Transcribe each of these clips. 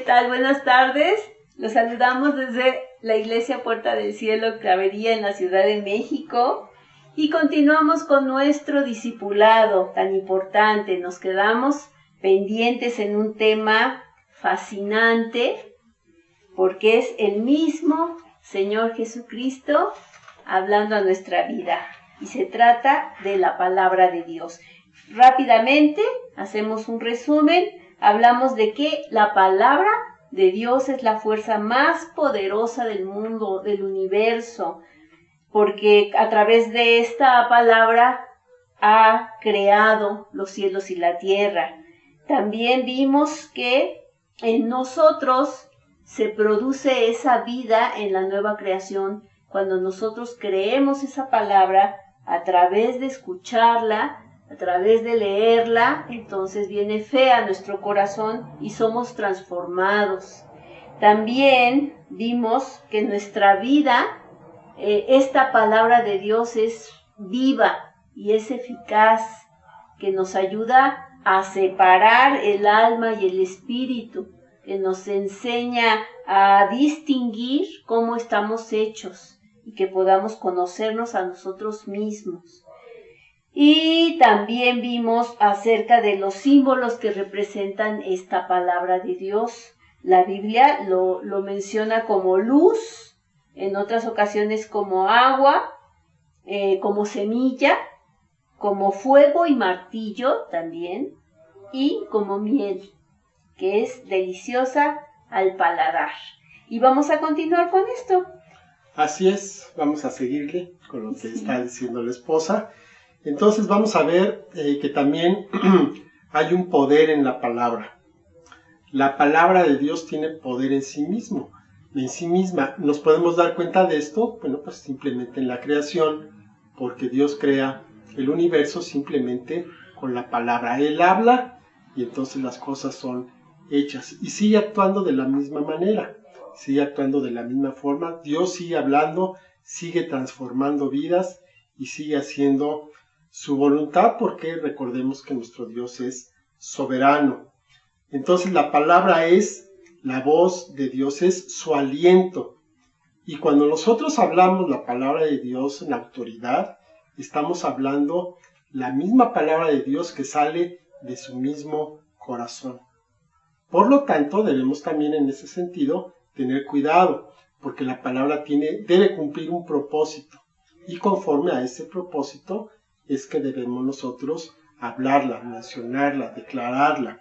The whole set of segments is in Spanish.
tal? Buenas tardes. Los saludamos desde la Iglesia Puerta del Cielo, Clavería, en la Ciudad de México. Y continuamos con nuestro discipulado tan importante. Nos quedamos pendientes en un tema fascinante, porque es el mismo Señor Jesucristo hablando a nuestra vida. Y se trata de la palabra de Dios. Rápidamente, hacemos un resumen. Hablamos de que la palabra de Dios es la fuerza más poderosa del mundo, del universo, porque a través de esta palabra ha creado los cielos y la tierra. También vimos que en nosotros se produce esa vida en la nueva creación cuando nosotros creemos esa palabra a través de escucharla, a través de leerla. Entonces viene fe a nuestro corazón y somos transformados. También vimos que nuestra vida, esta palabra de Dios es viva y es eficaz, que nos ayuda a separar el alma y el espíritu, que nos enseña a distinguir cómo estamos hechos y que podamos conocernos a nosotros mismos. Y también vimos acerca de los símbolos que representan esta palabra de Dios. La Biblia lo menciona como luz, en otras ocasiones como agua, como semilla, como fuego y martillo también, y como miel, que es deliciosa al paladar. Y vamos a continuar con esto. Así es, vamos a seguirle con lo que está diciendo la esposa. Entonces vamos a ver que también hay un poder en la palabra. La palabra de Dios tiene poder en sí mismo, en sí misma. ¿Nos podemos dar cuenta de esto? Bueno, pues simplemente en la creación, porque Dios crea el universo simplemente con la palabra. Él habla y entonces las cosas son hechas. Y sigue actuando de la misma manera, sigue actuando de la misma forma. Dios sigue hablando, sigue transformando vidas y sigue haciendo su voluntad, porque recordemos que nuestro Dios es soberano. Entonces la palabra es la voz de Dios, es su aliento. Y cuando nosotros hablamos la palabra de Dios en autoridad, estamos hablando la misma palabra de Dios que sale de su mismo corazón. Por lo tanto, debemos también en ese sentido tener cuidado, porque la palabra debe cumplir un propósito. Y conforme a ese propósito es que debemos nosotros hablarla, mencionarla, declararla.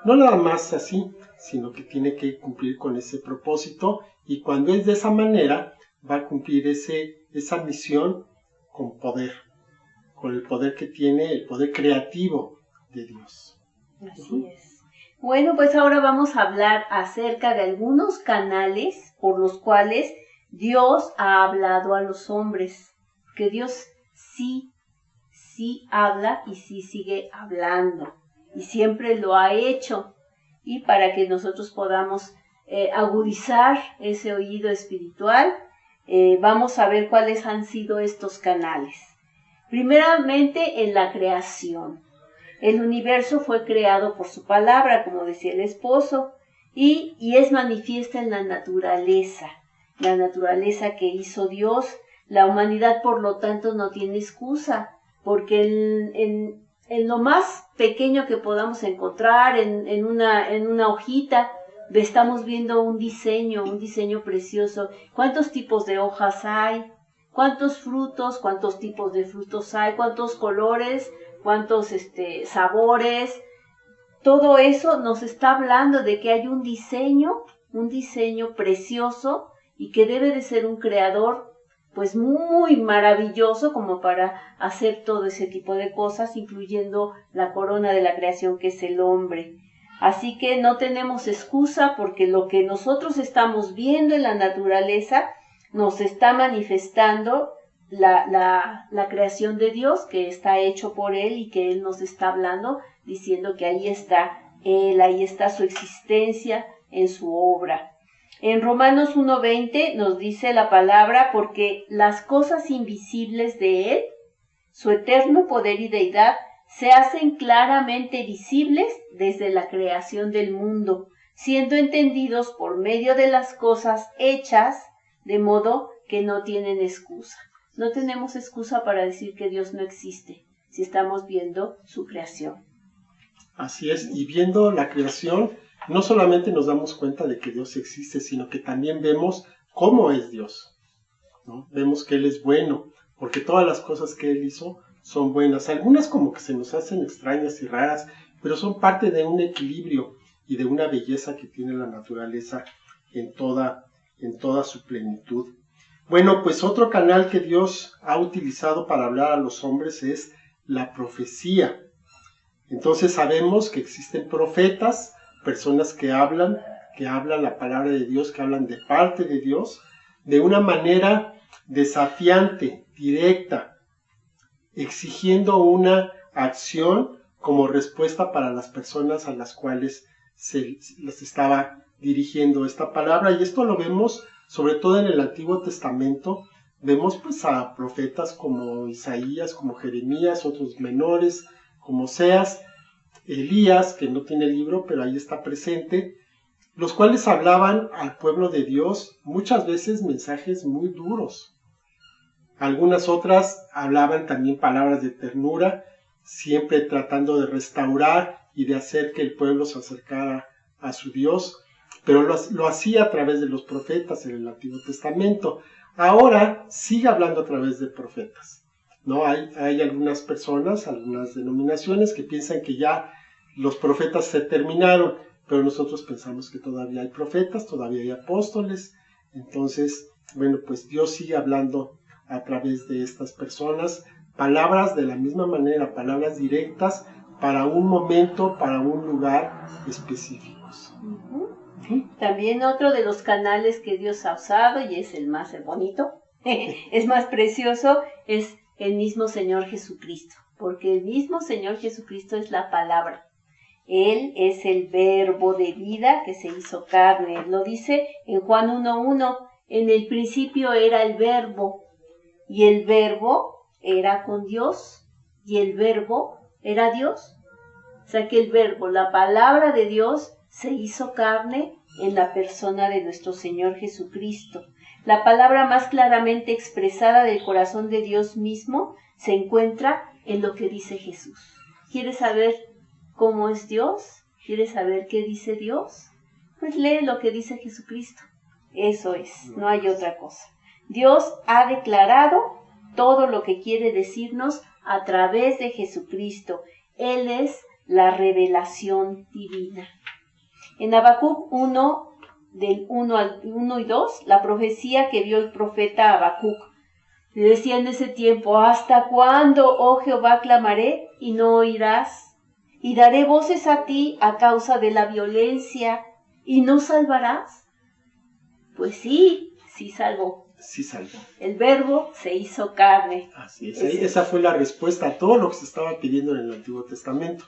No nada más así, sino que tiene que cumplir con ese propósito, y cuando es de esa manera, va a cumplir esa misión con poder, con el poder que tiene, el poder creativo de Dios. Así es. Bueno, pues ahora vamos a hablar acerca de algunos canales por los cuales Dios ha hablado a los hombres, que Dios sí habla y sí sigue hablando, y siempre lo ha hecho. Y para que nosotros podamos agudizar ese oído espiritual, vamos a ver cuáles han sido estos canales. Primeramente, en la creación. El universo fue creado por su palabra, como decía el esposo, y es manifiesta en la naturaleza que hizo Dios. La humanidad, por lo tanto, no tiene excusa, porque en lo más pequeño que podamos encontrar, en una hojita, estamos viendo un diseño precioso. ¿Cuántos tipos de hojas hay? ¿Cuántos frutos? ¿Cuántos tipos de frutos hay? ¿Cuántos colores? ¿Cuántos sabores? Todo eso nos está hablando de que hay un diseño precioso, y que debe de ser un creador pues muy maravilloso como para hacer todo ese tipo de cosas, incluyendo la corona de la creación, que es el hombre. Así que no tenemos excusa, porque lo que nosotros estamos viendo en la naturaleza nos está manifestando la creación de Dios, que está hecho por Él y que Él nos está hablando, diciendo que ahí está Él, ahí está su existencia en su obra. En Romanos 1:20 nos dice la palabra: porque las cosas invisibles de Él, su eterno poder y deidad, se hacen claramente visibles desde la creación del mundo, siendo entendidos por medio de las cosas hechas, de modo que no tienen excusa. No tenemos excusa para decir que Dios no existe, si estamos viendo su creación. Así es, y viendo la creación, no solamente nos damos cuenta de que Dios existe, sino que también vemos cómo es Dios, ¿no? Vemos que Él es bueno, porque todas las cosas que Él hizo son buenas. Algunas como que se nos hacen extrañas y raras, pero son parte de un equilibrio y de una belleza que tiene la naturaleza en toda su plenitud. Bueno, pues otro canal que Dios ha utilizado para hablar a los hombres es la profecía. Entonces sabemos que existen profetas, personas que hablan la palabra de Dios, que hablan de parte de Dios, de una manera desafiante, directa, exigiendo una acción como respuesta para las personas a las cuales se les estaba dirigiendo esta palabra. Y esto lo vemos sobre todo en el Antiguo Testamento. Vemos pues a profetas como Isaías, como Jeremías, otros menores, como Oseas, Elías, que no tiene libro, pero ahí está presente, los cuales hablaban al pueblo de Dios muchas veces mensajes muy duros. Algunas otras hablaban también palabras de ternura, siempre tratando de restaurar y de hacer que el pueblo se acercara a su Dios, pero lo hacía a través de los profetas en el Antiguo Testamento. Ahora sigue hablando a través de profetas. ¿No? Hay algunas personas, algunas denominaciones que piensan que ya los profetas se terminaron, pero nosotros pensamos que todavía hay profetas, todavía hay apóstoles. Entonces, bueno, pues Dios sigue hablando a través de estas personas, palabras de la misma manera, palabras directas para un momento, para un lugar específicos. También otro de los canales que Dios ha usado, y es el más bonito, es más precioso, es el mismo Señor Jesucristo, porque el mismo Señor Jesucristo es la palabra. Él es el verbo de vida que se hizo carne. Lo dice en Juan 1:1, en el principio era el verbo, y el verbo era con Dios, y el verbo era Dios. O sea que el verbo, la palabra de Dios, se hizo carne en la persona de nuestro Señor Jesucristo. La palabra más claramente expresada del corazón de Dios mismo se encuentra en lo que dice Jesús. ¿Quieres saber cómo es Dios? ¿Quieres saber qué dice Dios? Pues lee lo que dice Jesucristo. Eso es, no hay otra cosa. Dios ha declarado todo lo que quiere decirnos a través de Jesucristo. Él es la revelación divina. En Habacuc 1, del 1 y 2, la profecía que vio el profeta Habacuc. Le decía en ese tiempo, ¿hasta cuándo, oh Jehová, clamaré y no oirás? Y daré voces a ti a causa de la violencia y no salvarás. Pues sí salvó. Sí salvó. El verbo se hizo carne. Así es. Esa fue la respuesta a todo lo que se estaba pidiendo en el Antiguo Testamento.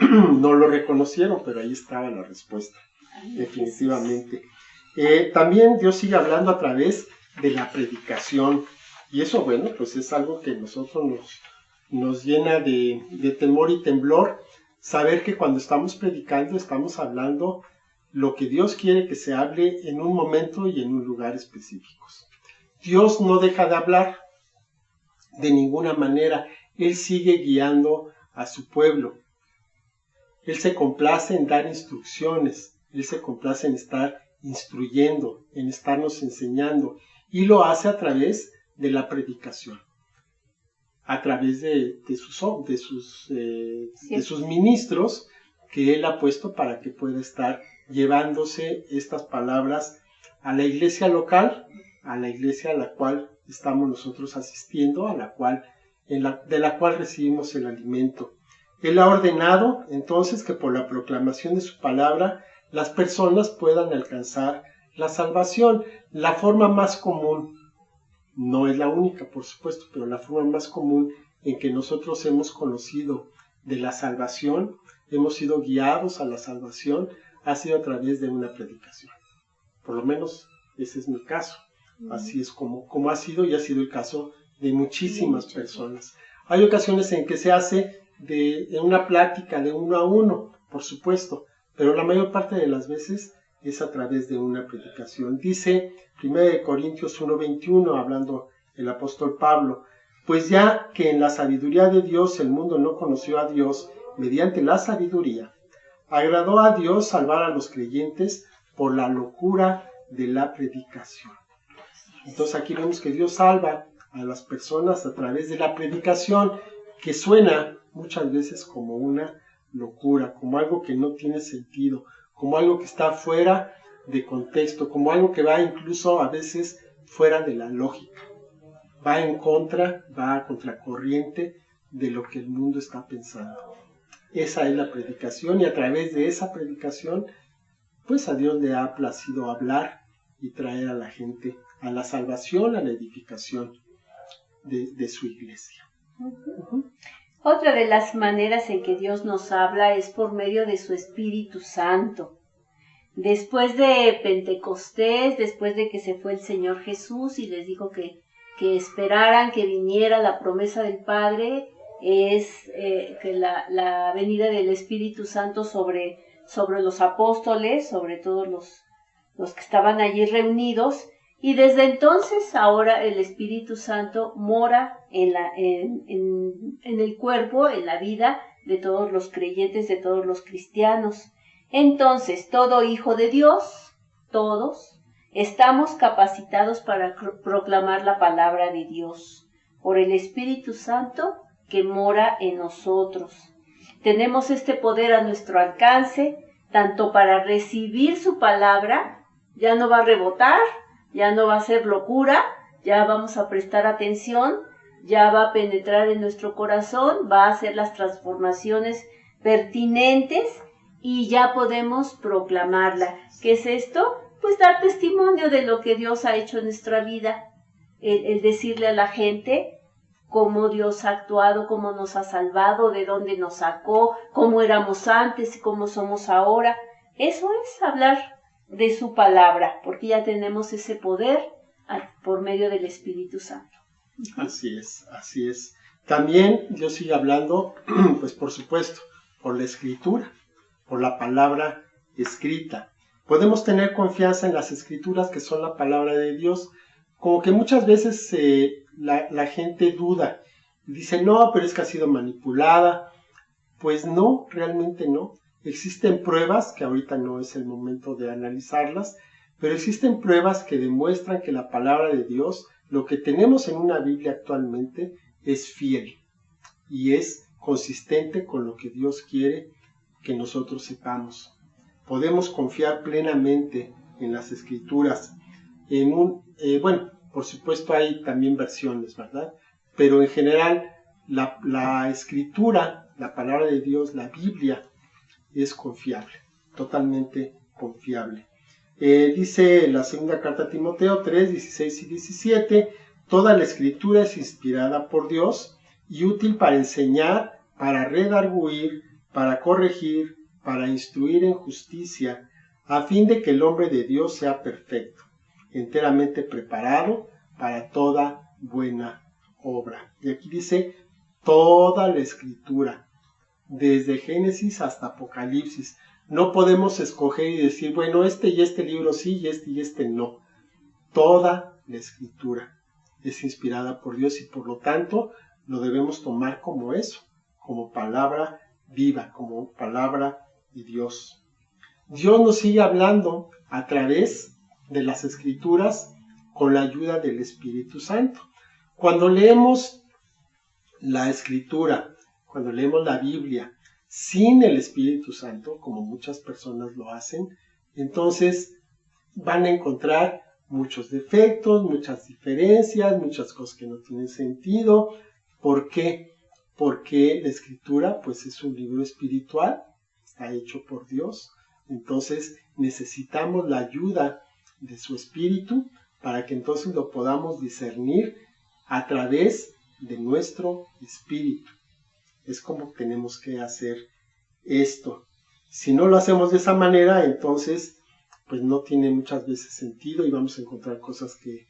No lo reconocieron, pero ahí estaba la respuesta. Definitivamente. También Dios sigue hablando a través de la predicación. Y eso, bueno, pues es algo que nosotros nos llena de temor y temblor. Saber que cuando estamos predicando, estamos hablando lo que Dios quiere que se hable en un momento y en un lugar específicos. Dios no deja de hablar de ninguna manera. Él sigue guiando a su pueblo. Él se complace en dar instrucciones. Él se complace en estar instruyendo, en estarnos enseñando. Y lo hace a través de la predicación. A través de sus ministros que Él ha puesto para que pueda estar llevándose estas palabras a la iglesia local, a la iglesia a la cual estamos nosotros asistiendo, de la cual recibimos el alimento. Él ha ordenado entonces que por la proclamación de su palabra las personas puedan alcanzar la salvación. La forma más común, no es la única por supuesto, pero la forma más común en que nosotros hemos conocido de la salvación, hemos sido guiados a la salvación, ha sido a través de una predicación. Por lo menos ese es mi caso. Así es como ha sido y ha sido el caso de muchísimas personas. Hay ocasiones en que se hace en una plática de uno a uno, por supuesto, pero la mayor parte de las veces es a través de una predicación. Dice 1 Corintios 1:21, hablando el apóstol Pablo, pues ya que en la sabiduría de Dios el mundo no conoció a Dios mediante la sabiduría, agradó a Dios salvar a los creyentes por la locura de la predicación. Entonces aquí vemos que Dios salva a las personas a través de la predicación, que suena muchas veces como una locura, como algo que no tiene sentido, como algo que está fuera de contexto, como algo que va incluso a veces fuera de la lógica. Va en contra, va a contracorriente de lo que el mundo está pensando. Esa es la predicación, y a través de esa predicación, pues a Dios le ha placido hablar y traer a la gente a la salvación, a la edificación de su iglesia. Otra de las maneras en que Dios nos habla es por medio de su Espíritu Santo. Después de Pentecostés, después de que se fue el Señor Jesús y les dijo que esperaran que viniera la promesa del Padre, es que la venida del Espíritu Santo sobre los apóstoles, sobre todos los que estaban allí reunidos, y desde entonces ahora el Espíritu Santo mora en el cuerpo, en la vida de todos los creyentes, de todos los cristianos. Entonces, todo hijo de Dios, todos, estamos capacitados para proclamar la palabra de Dios por el Espíritu Santo que mora en nosotros. Tenemos este poder a nuestro alcance, tanto para recibir su palabra, ya no va a rebotar, ya no va a ser locura, ya vamos a prestar atención, ya va a penetrar en nuestro corazón, va a hacer las transformaciones pertinentes y ya podemos proclamarla. ¿Qué es esto? Pues dar testimonio de lo que Dios ha hecho en nuestra vida, el decirle a la gente cómo Dios ha actuado, cómo nos ha salvado, de dónde nos sacó, cómo éramos antes y cómo somos ahora. Eso es hablar de su palabra, porque ya tenemos ese poder por medio del Espíritu Santo. Así es, así es. También Dios sigue hablando, pues por supuesto, por la Escritura, por la palabra escrita. Podemos tener confianza en las Escrituras, que son la palabra de Dios. Como que muchas veces la gente duda, dice, no, pero es que ha sido manipulada. Pues no, realmente no. Existen pruebas, que ahorita no es el momento de analizarlas, pero existen pruebas que demuestran que la palabra de Dios, lo que tenemos en una Biblia actualmente, es fiel y es consistente con lo que Dios quiere que nosotros sepamos. Podemos confiar plenamente en las Escrituras. Bueno, por supuesto hay también versiones, ¿verdad? Pero en general la Escritura, la palabra de Dios, la Biblia, es confiable, totalmente confiable. Dice la segunda carta a Timoteo 3, 16 y 17, toda la Escritura es inspirada por Dios y útil para enseñar, para redarguir, para corregir, para instruir en justicia, a fin de que el hombre de Dios sea perfecto, enteramente preparado para toda buena obra. Y aquí dice toda la Escritura, desde Génesis hasta Apocalipsis. No podemos escoger y decir, bueno, este y este libro sí, y este no. Toda la Escritura es inspirada por Dios y por lo tanto lo debemos tomar como eso, como palabra viva, como palabra de Dios. Dios nos sigue hablando a través de las Escrituras con la ayuda del Espíritu Santo. Cuando leemos la Escritura, cuando leemos la Biblia sin el Espíritu Santo, como muchas personas lo hacen, entonces van a encontrar muchos defectos, muchas diferencias, muchas cosas que no tienen sentido. ¿Por qué? Porque la Escritura pues es un libro espiritual, está hecho por Dios, entonces necesitamos la ayuda de su Espíritu para que entonces lo podamos discernir a través de nuestro espíritu. Es como tenemos que hacer esto. Si no lo hacemos de esa manera, entonces pues no tiene muchas veces sentido y vamos a encontrar cosas que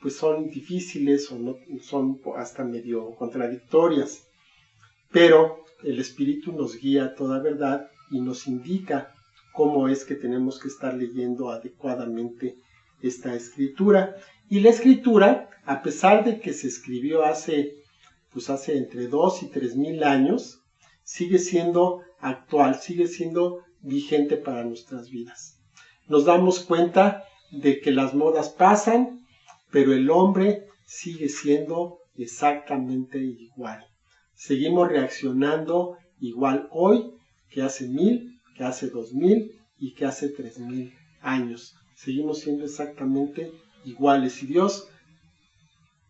pues son difíciles o no, son hasta medio contradictorias. Pero el Espíritu nos guía a toda verdad y nos indica cómo es que tenemos que estar leyendo adecuadamente esta escritura. Y la escritura, a pesar de que se escribió hace entre 2 y 3 mil años, sigue siendo actual, sigue siendo vigente para nuestras vidas. Nos damos cuenta de que las modas pasan, pero el hombre sigue siendo exactamente igual. Seguimos reaccionando igual hoy que hace 1000, que hace 2000 y que hace 3000 años. Seguimos siendo exactamente iguales. Y Dios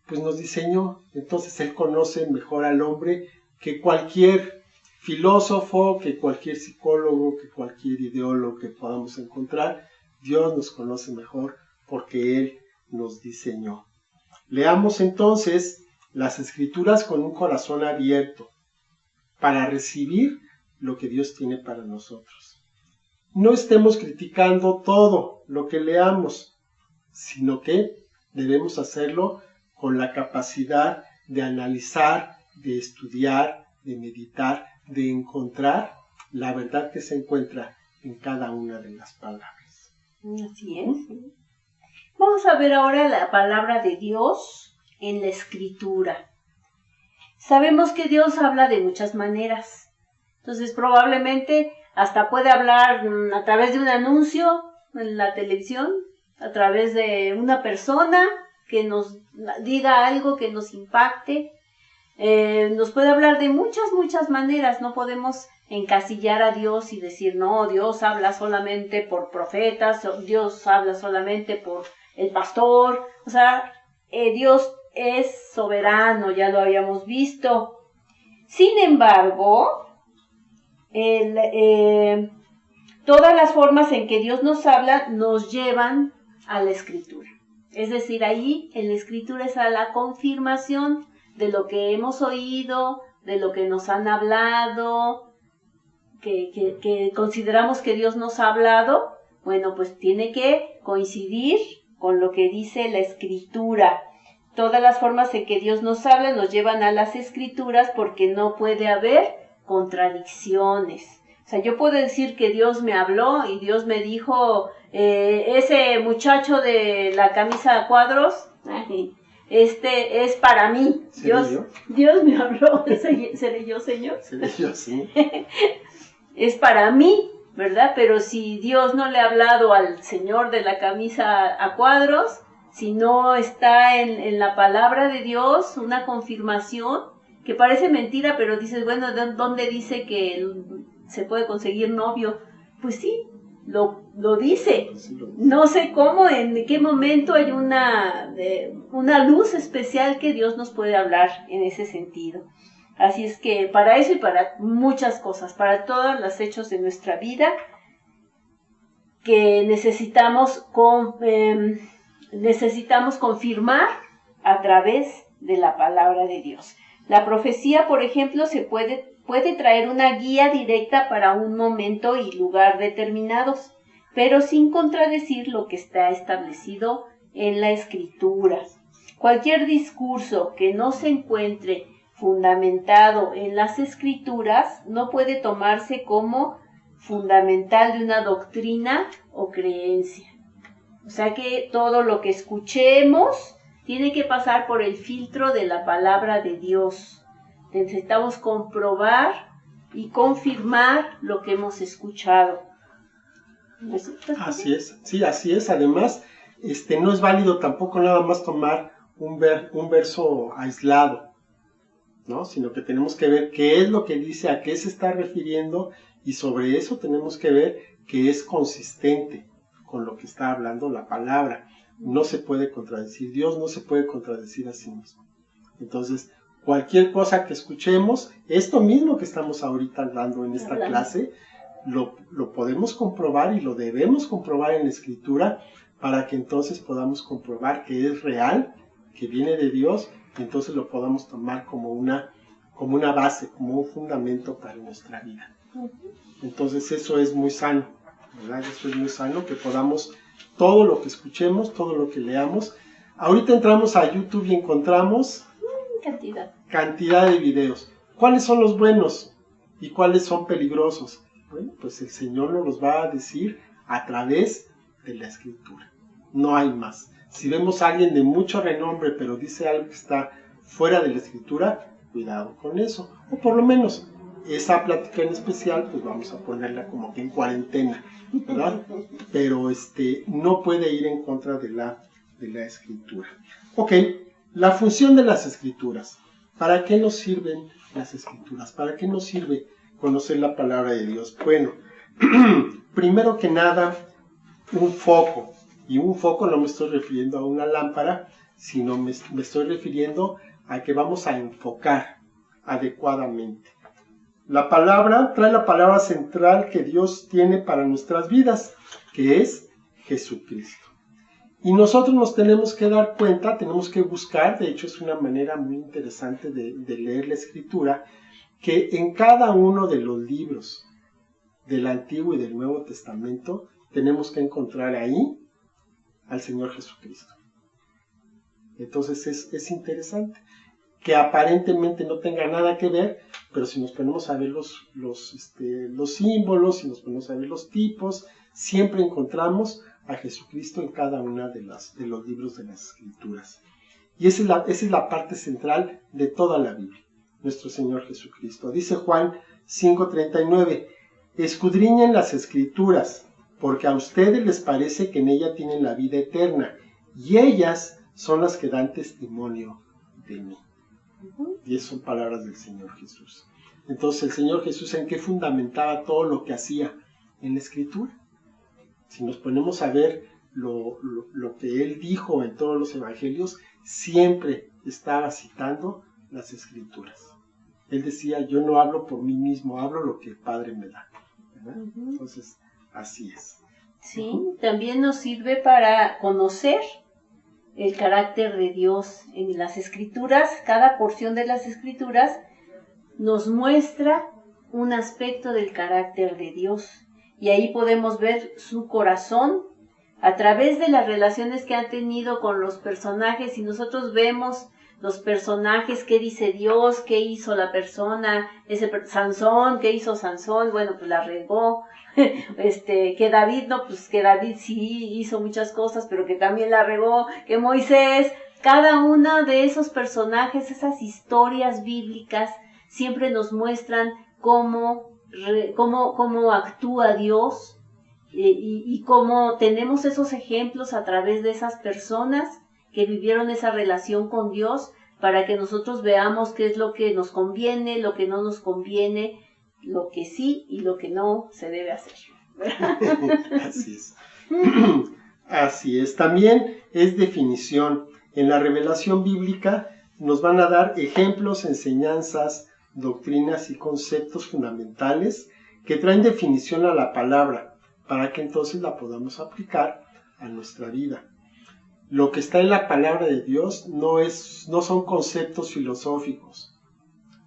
pues nos diseñó, entonces Él conoce mejor al hombre que cualquier filósofo, que cualquier psicólogo, que cualquier ideólogo que podamos encontrar. Dios nos conoce mejor porque Él nos diseñó. Leamos entonces las Escrituras con un corazón abierto para recibir lo que Dios tiene para nosotros. No estemos criticando todo lo que leamos, sino que debemos hacerlo con la capacidad de analizar, de estudiar, de meditar, de encontrar la verdad que se encuentra en cada una de las palabras. Así es. Vamos a ver ahora la palabra de Dios en la Escritura. Sabemos que Dios habla de muchas maneras. Entonces probablemente hasta puede hablar a través de un anuncio en la televisión, a través de una persona que nos diga algo que nos impacte. Nos puede hablar de muchas maneras. No podemos encasillar a Dios y decir, no, Dios habla solamente por profetas, Dios habla solamente por el pastor. O sea, Dios es soberano, ya lo habíamos visto. Sin embargo, todas las formas en que Dios nos habla nos llevan a la Escritura. Es decir, ahí en la Escritura está la confirmación de lo que hemos oído, de lo que nos han hablado, que consideramos que Dios nos ha hablado. Bueno, pues tiene que coincidir con lo que dice la Escritura. Todas las formas en que Dios nos habla nos llevan a las Escrituras porque no puede haber contradicciones. O sea, yo puedo decir que Dios me habló y Dios me dijo, ese muchacho de la camisa a cuadros, este es para mí. Dios me habló. ¿Seré yo, Señor? Seré yo, sí. Es para mí, ¿verdad? Pero si Dios no le ha hablado al señor de la camisa a cuadros, si no está en la palabra de Dios una confirmación, que parece mentira, pero dices, bueno, ¿dónde dice que se puede conseguir novio? Pues sí, lo dice. No sé cómo, en qué momento hay una luz especial que Dios nos puede hablar en ese sentido. Así es que para eso y para muchas cosas, para todos los hechos de nuestra vida que necesitamos confirmar a través de la palabra de Dios. La profecía, por ejemplo, se puede traer una guía directa para un momento y lugar determinados, pero sin contradecir lo que está establecido en la Escritura. Cualquier discurso que no se encuentre fundamentado en las Escrituras no puede tomarse como fundamental de una doctrina o creencia. O sea que todo lo que escuchemos tiene que pasar por el filtro de la palabra de Dios. Necesitamos comprobar y confirmar lo que hemos escuchado. Así es, sí, así es. Además, no es válido tampoco nada más tomar un verso aislado, ¿no? Sino que tenemos que ver qué es lo que dice, a qué se está refiriendo, y sobre eso tenemos que ver que es consistente con lo que está hablando la palabra. No se puede contradecir. Dios no se puede contradecir a sí mismo. Entonces, cualquier cosa que escuchemos, esto mismo que estamos ahorita hablando en esta clase, lo podemos comprobar y lo debemos comprobar en la Escritura para que entonces podamos comprobar que es real, que viene de Dios, y entonces lo podamos tomar como una base, como un fundamento para nuestra vida. Entonces eso es muy sano, ¿verdad? Eso es muy sano, que podamos, todo lo que escuchemos, todo lo que leamos. Ahorita entramos a YouTube y encontramos cantidad de videos. ¿Cuáles son los buenos y cuáles son peligrosos? Bueno, pues el Señor nos los va a decir a través de la Escritura. No hay más. Si vemos a alguien de mucho renombre, pero dice algo que está fuera de la Escritura, cuidado con eso. O por lo menos, esa plática en especial, pues vamos a ponerla como que en cuarentena, ¿verdad? Pero no puede ir en contra de la Escritura. Ok, la función de las Escrituras. ¿Para qué nos sirven las Escrituras? ¿Para qué nos sirve conocer la palabra de Dios? Bueno, primero que nada, un foco. Y un foco no me estoy refiriendo a una lámpara, sino me estoy refiriendo a que vamos a enfocar adecuadamente. La palabra trae la palabra central que Dios tiene para nuestras vidas, que es Jesucristo. Y nosotros nos tenemos que dar cuenta, tenemos que buscar, de hecho es una manera muy interesante de leer la Escritura, que en cada uno de los libros del Antiguo y del Nuevo Testamento tenemos que encontrar ahí al Señor Jesucristo. Entonces es interesante que aparentemente no tenga nada que ver, pero si nos ponemos a ver los símbolos, si nos ponemos a ver los tipos, siempre encontramos a Jesucristo en cada una de los libros de las Escrituras. Y esa es la parte central de toda la Biblia, nuestro Señor Jesucristo. Dice Juan 5:39, escudriñen las Escrituras, porque a ustedes les parece que en ella tienen la vida eterna, y ellas son las que dan testimonio de mí. Y esas son palabras del Señor Jesús. Entonces, el Señor Jesús, ¿en qué fundamentaba todo lo que hacía? En la Escritura. Si nos ponemos a ver lo que Él dijo en todos los evangelios, siempre estaba citando las Escrituras. Él decía, yo no hablo por mí mismo, hablo lo que el Padre me da. ¿Verdad? Entonces, así es. Sí, también nos sirve para conocer el carácter de Dios en las Escrituras. Cada porción de las Escrituras nos muestra un aspecto del carácter de Dios. Y ahí podemos ver su corazón a través de las relaciones que han tenido con los personajes. Y nosotros vemos los personajes, qué dice Dios, qué hizo la persona, Sansón, qué hizo Sansón, bueno, pues la regó. Que David, no, pues que David sí hizo muchas cosas, pero que también la regó, que Moisés, cada uno de esos personajes, esas historias bíblicas, siempre nos muestran cómo actúa Dios y cómo tenemos esos ejemplos a través de esas personas que vivieron esa relación con Dios, para que nosotros veamos qué es lo que nos conviene, lo que no nos conviene, lo que sí y lo que no se debe hacer. Así es. Así es. También es definición. En la revelación bíblica nos van a dar ejemplos, enseñanzas, doctrinas y conceptos fundamentales que traen definición a la palabra, para que entonces la podamos aplicar a nuestra vida. Lo que está en la palabra de Dios no son conceptos filosóficos,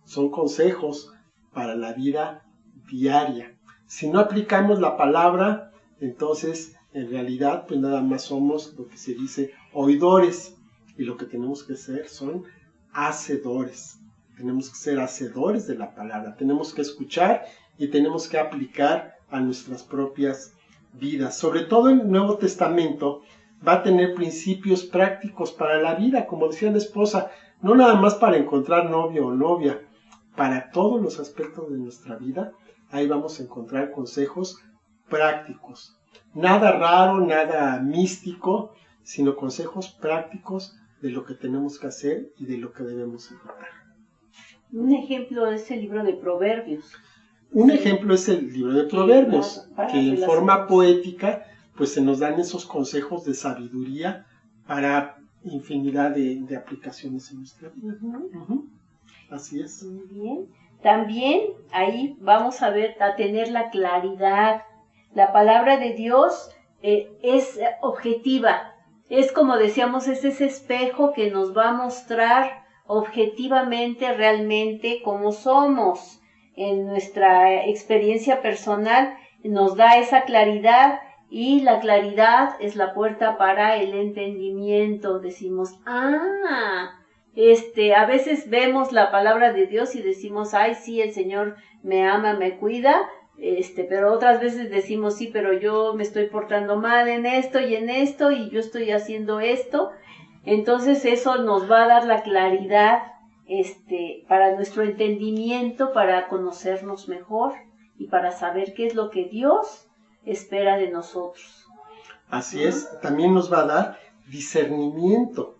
son consejos para la vida diaria. Si no aplicamos la palabra, entonces en realidad pues nada más somos lo que se dice oidores, y lo que tenemos que ser son hacedores. Tenemos que ser hacedores de la palabra, tenemos que escuchar y tenemos que aplicar a nuestras propias vidas. Sobre todo en el Nuevo Testamento va a tener principios prácticos para la vida, como decía la esposa, no nada más para encontrar novio o novia, para todos los aspectos de nuestra vida. Ahí vamos a encontrar consejos prácticos. Nada raro, nada místico, sino consejos prácticos de lo que tenemos que hacer y de lo que debemos evitar. Un ejemplo es el libro de Proverbios. Un ejemplo es el libro de Proverbios, que en forma poética pues se nos dan esos consejos de sabiduría para infinidad de aplicaciones en nuestra vida. Así es. Muy bien. También ahí vamos a tener la claridad. La palabra de Dios es objetiva. Es como decíamos, es ese espejo que nos va a mostrar objetivamente, realmente, cómo somos. En nuestra experiencia personal nos da esa claridad, y la claridad es la puerta para el entendimiento. Decimos, a veces vemos la palabra de Dios y decimos, ay, sí, el Señor me ama, me cuida, pero otras veces decimos, sí, pero yo me estoy portando mal en esto, y yo estoy haciendo esto. Entonces eso nos va a dar la claridad, para nuestro entendimiento, para conocernos mejor y para saber qué es lo que Dios espera de nosotros. Así es, también nos va a dar discernimiento.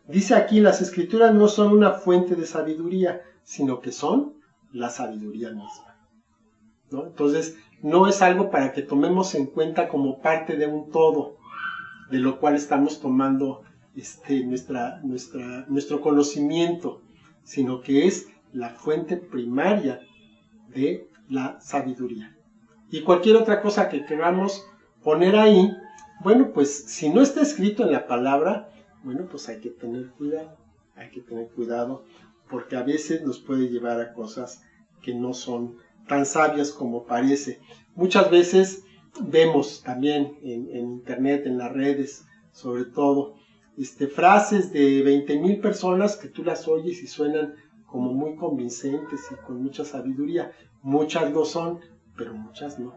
Dice aquí, las escrituras no son una fuente de sabiduría, sino que son la sabiduría misma, ¿no? Entonces, no es algo para que tomemos en cuenta como parte de un todo, de lo cual estamos tomando nuestro conocimiento, sino que es la fuente primaria de la sabiduría. Y cualquier otra cosa que queramos poner ahí, bueno, pues si no está escrito en la palabra, bueno, pues hay que tener cuidado, porque a veces nos puede llevar a cosas que no son tan sabias como parece. Muchas veces vemos también en internet, en las redes, sobre todo, frases de 20,000 personas que tú las oyes y suenan como muy convincentes y con mucha sabiduría. Muchas lo son, pero muchas no.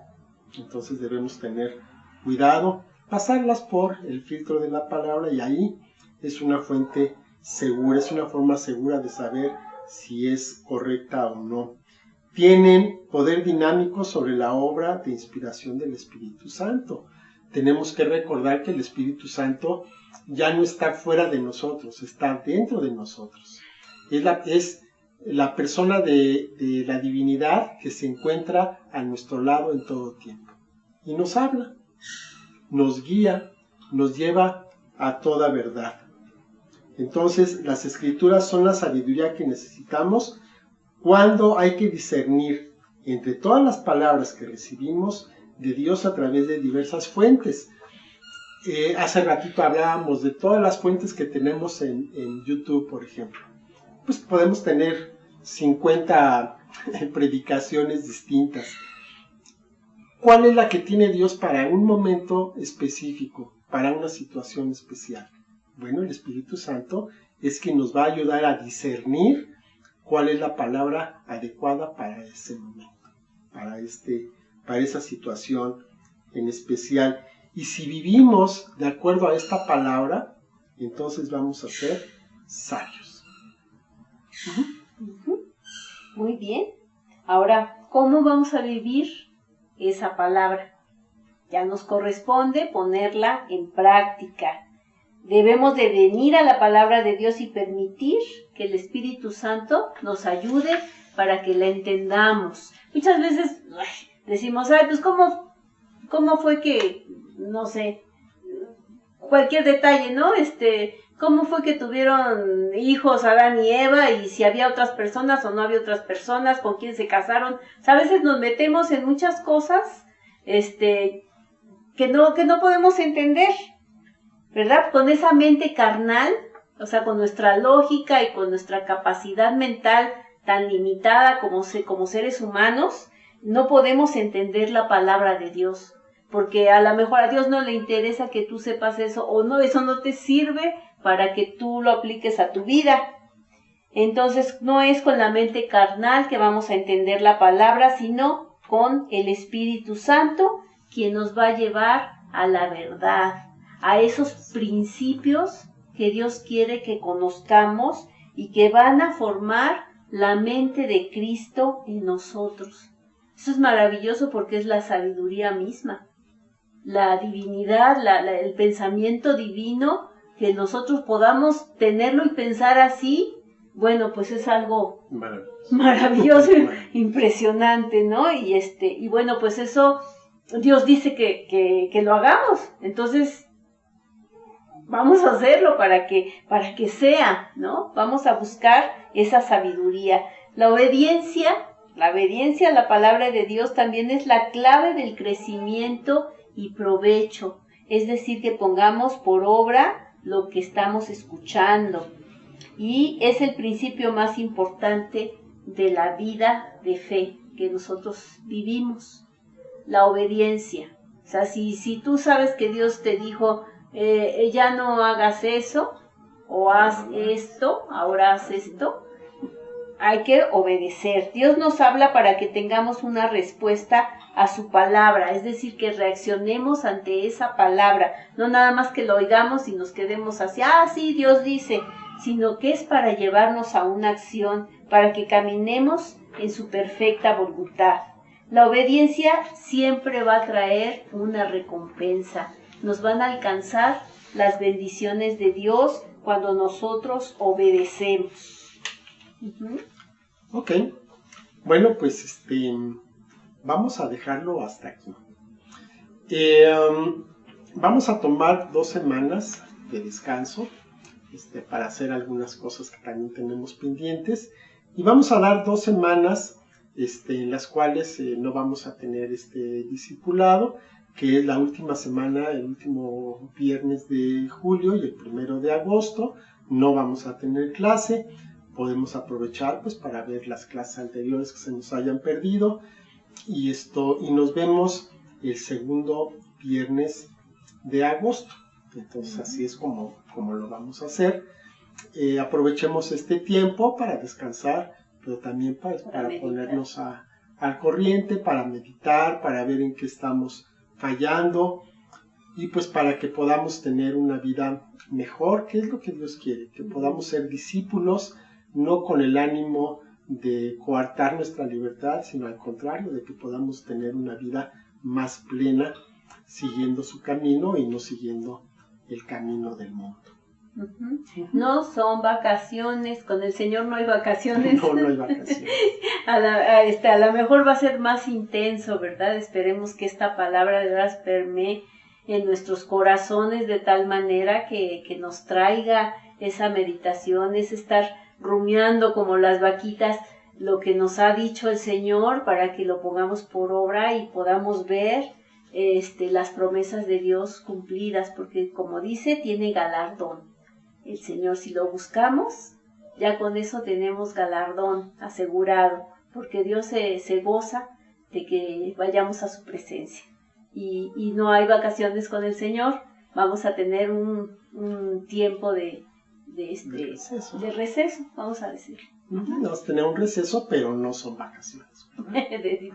Entonces debemos tener cuidado, pasarlas por el filtro de la palabra, y ahí es una fuente segura, es una forma segura de saber si es correcta o no. Tienen poder dinámico sobre la obra de inspiración del Espíritu Santo. Tenemos que recordar que el Espíritu Santo ya no está fuera de nosotros, está dentro de nosotros. Es la persona de la divinidad que se encuentra a nuestro lado en todo tiempo. Y nos habla, nos guía, nos lleva a toda verdad. Entonces, las escrituras son la sabiduría que necesitamos cuando hay que discernir entre todas las palabras que recibimos de Dios a través de diversas fuentes. Hace ratito hablábamos de todas las fuentes que tenemos en YouTube, por ejemplo. Pues podemos tener 50 predicaciones distintas. ¿Cuál es la que tiene Dios para un momento específico, para una situación especial? Bueno, el Espíritu Santo es quien nos va a ayudar a discernir cuál es la palabra adecuada para ese momento, para esa situación en especial. Y si vivimos de acuerdo a esta palabra, entonces vamos a ser sabios. Muy bien. Ahora, ¿cómo vamos a vivir esa palabra? Ya nos corresponde ponerla en práctica. Debemos de venir a la palabra de Dios y permitir que el Espíritu Santo nos ayude para que la entendamos. Muchas veces decimos, pues ¿cómo fue que, no sé, cualquier detalle, ¿no? ¿Cómo fue que tuvieron hijos Adán y Eva? Y si había otras personas o no había otras personas, con quién se casaron. O sea, a veces nos metemos en muchas cosas, que no podemos entender, ¿verdad? Con esa mente carnal, o sea, con nuestra lógica y con nuestra capacidad mental tan limitada como seres humanos, no podemos entender la palabra de Dios, porque a lo mejor a Dios no le interesa que tú sepas eso, o no, eso no te sirve para que tú lo apliques a tu vida. Entonces, no es con la mente carnal que vamos a entender la palabra, sino con el Espíritu Santo, quien nos va a llevar a la verdad, a esos principios que Dios quiere que conozcamos y que van a formar la mente de Cristo en nosotros. Eso es maravilloso porque es la sabiduría misma, la divinidad, el pensamiento divino, que nosotros podamos tenerlo y pensar así. Bueno, pues es algo maravilloso, impresionante, ¿no? Y bueno, pues eso Dios dice que lo hagamos. Entonces, vamos a hacerlo para que sea, ¿no? Vamos a buscar esa sabiduría. La obediencia a la palabra de Dios también es la clave del crecimiento y provecho. Es decir, que pongamos por obra lo que estamos escuchando. Y es el principio más importante de la vida de fe que nosotros vivimos. La obediencia. O sea, si tú sabes que Dios te dijo, ya no hagas eso, o haz esto, ahora haz esto, hay que obedecer. Dios nos habla para que tengamos una respuesta a su palabra, es decir, que reaccionemos ante esa palabra, no nada más que lo oigamos y nos quedemos así, sí, Dios dice, sino que es para llevarnos a una acción, para que caminemos en su perfecta voluntad. La obediencia siempre va a traer una recompensa, nos van a alcanzar las bendiciones de Dios cuando nosotros obedecemos. Ok, bueno, pues vamos a dejarlo hasta aquí. Vamos a tomar 2 semanas de descanso para hacer algunas cosas que también tenemos pendientes, y vamos a dar 2 semanas en las cuales no vamos a tener discipulado, que es la última semana, el último viernes de julio y el 1 de agosto. No vamos a tener clase. Podemos aprovechar pues para ver las clases anteriores que se nos hayan perdido, y nos vemos el segundo viernes de agosto. Entonces así es como lo vamos a hacer. Aprovechemos este tiempo para descansar, pero también para ponernos al corriente, para meditar, para ver en qué estamos fallando, y pues para que podamos tener una vida mejor, que es lo que Dios quiere, que podamos ser discípulos, no con el ánimo de coartar nuestra libertad, sino al contrario, de que podamos tener una vida más plena, siguiendo su camino y no siguiendo el camino del mundo. No son vacaciones, con el Señor no hay vacaciones. No hay vacaciones. A lo mejor va a ser más intenso, ¿verdad? Esperemos que esta palabra de veras permee en nuestros corazones de tal manera que nos traiga esa meditación, es estar rumiando como las vaquitas lo que nos ha dicho el Señor, para que lo pongamos por obra y podamos ver las promesas de Dios cumplidas, porque como dice, tiene galardón. El Señor, si lo buscamos, ya con eso tenemos galardón asegurado, porque Dios se goza de que vayamos a su presencia. Y no hay vacaciones con el Señor, vamos a tener un tiempo de receso, vamos a decir. Vamos a tener un receso, pero no son vacaciones.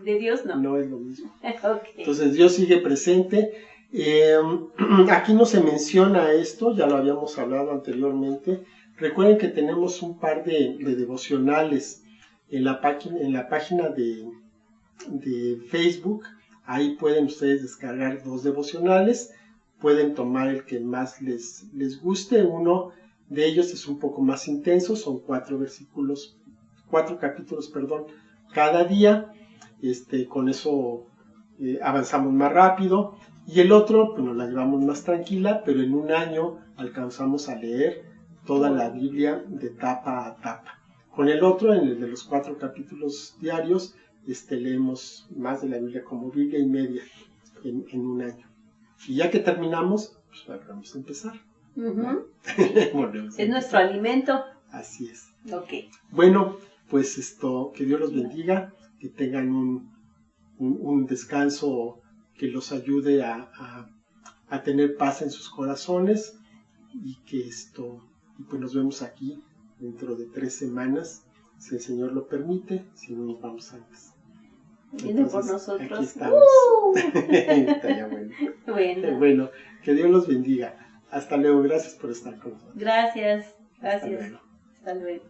de Dios no. No es lo mismo. Okay. Entonces Dios sigue presente. Aquí no se menciona esto, ya lo habíamos hablado anteriormente. Recuerden que tenemos un par de devocionales en la página de Facebook. Ahí pueden ustedes descargar 2 devocionales, pueden tomar el que más les guste. Uno de ellos es un poco más intenso, son 4 capítulos, cada día. Con eso avanzamos más rápido, y el otro pues nos la llevamos más tranquila, pero en un año alcanzamos a leer toda la Biblia de tapa a tapa. Con el otro, en el de los 4 capítulos diarios, leemos más de la Biblia, como Biblia y media en un año. Y ya que terminamos, pues vamos a empezar. Es nuestro alimento. Así es. Okay. Bueno, pues que Dios los bendiga, que tengan un descanso que los ayude a tener paz en sus corazones, y que pues nos vemos aquí dentro de 3 semanas, si el Señor lo permite, si no nos vamos antes. Viene por nosotros. Aquí estamos. Estaría bueno. Bueno, que Dios los bendiga. Hasta luego. Gracias por estar con nosotros. Gracias. Hasta luego. Hasta luego.